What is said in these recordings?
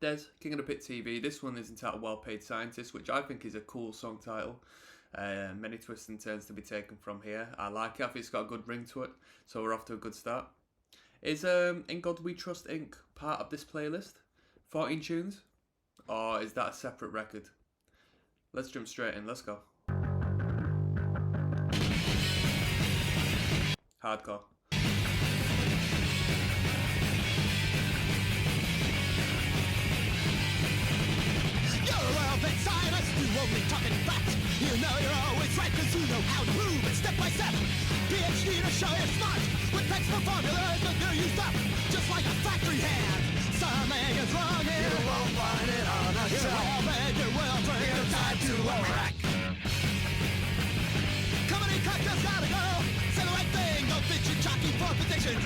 Des, King of the Pit TV. This one is entitled Well Paid Scientist, which I think is a cool song title. Many twists and turns to be taken from here. I like it. I think it's got a good ring to it, so we're off to a good start. Is In God We Trust Inc. part of this playlist? 14 tunes? Or is that a separate record? Let's jump straight in. Let's go. Hardcore. Only talking facts. You know you're always right because you know how to move it step by step. PhD to show you're smart with textbook formulas that do you stuff just like a factory hand. Something is wrong here. You won't find it on a shelf. Well made, you're well trained. You're tied to a rack. Comedy cut just gotta go. Say the right thing. Don't fit your jockey for positions.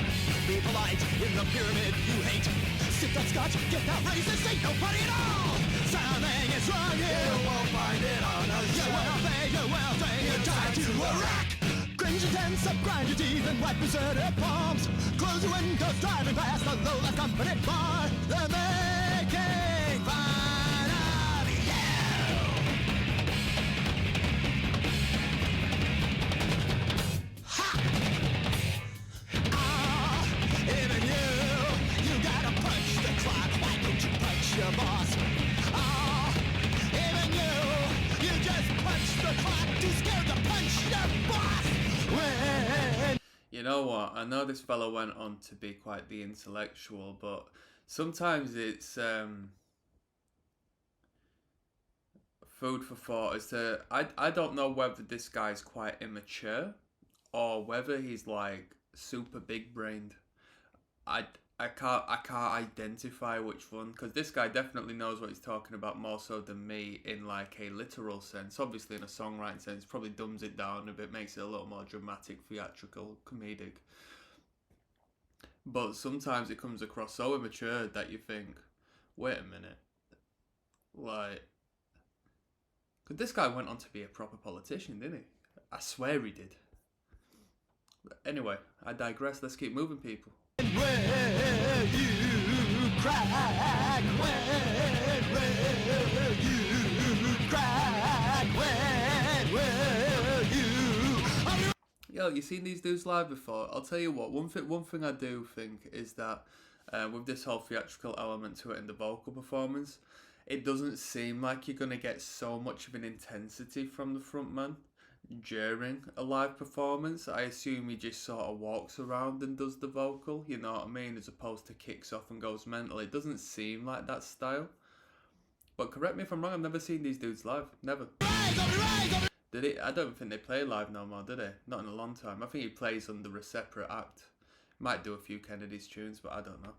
Be polite in the pyramid you hate. Sip that scotch, get that racist. Ain't no party at all. Something is wrong here. You won't find it on a shelf. You're well trained, you're tied to a rack. Cringe your tense up, grind your teeth, and wipe your sweaty palms. Close your windows, driving past the low-life company bar. They're making fun of you. Ha! Even you gotta punch the clock. Why don't you punch your boss? You know what? I know this fellow went on to be quite the intellectual, but sometimes it's food for thought as to I don't know whether this guy's quite immature or whether he's like super big brained. I can't identify which one, because this guy definitely knows what he's talking about more so than me in like a literal sense. Obviously in a songwriting sense, probably dumbs it down a bit, makes it a little more dramatic, theatrical, comedic. But sometimes it comes across so immature that you think, wait a minute, like, because this guy went on to be a proper politician, didn't he? I swear he did. But anyway, I digress. Let's keep moving, people. Where you crack, when you crack, when you... Yo, you seen these dudes live before? I'll tell you what, one thing I do think is that with this whole theatrical element to it in the vocal performance, it doesn't seem like you're going to get so much of an intensity from the frontman during a live performance. I assume he just sort of walks around and does the vocal, you know what I mean, as opposed to kicks off and goes mental. It doesn't seem like that style. But correct me if I'm wrong, I've never seen these dudes live. Never. Did he? I don't think they play live no more, do they? Not in a long time. I think he plays under a separate act. Might do a few Kennedy's tunes, but I don't know.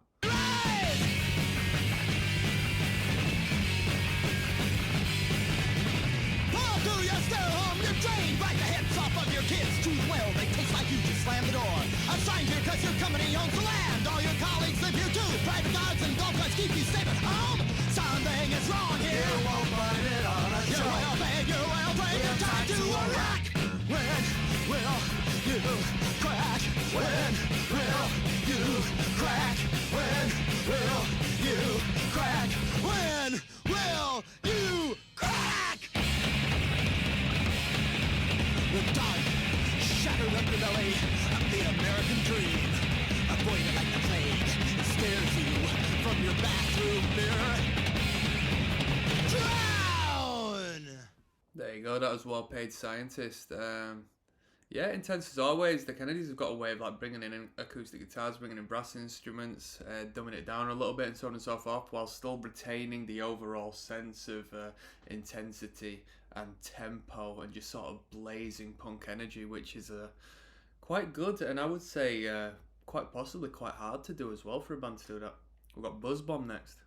Drain right the heads off of your kids. Choose well, they taste like you just slam the door. Assigned here cause your company owns the land. All your colleagues live here too. Private guards and golf carts keep you safe at home. Something is wrong here. You won't find it on a show. You're well paid, you're well trained, you're tied to a rack. When will you crack? When will you crack? When will you crack? When will you crack? The dark, shattered underbelly of the American dream. Avoid it like the plague. It scares you from your bathroom mirror. Drown! There you go, that was Well Paid Scientist. Yeah, intense as always. The Kennedys have got a way of like bringing in acoustic guitars, bringing in brass instruments, dumbing it down a little bit and so on and so forth, while still retaining the overall sense of intensity and tempo and just sort of blazing punk energy, which is quite good, and I would say quite possibly quite hard to do as well for a band to do that. We've got Buzz Bomb next.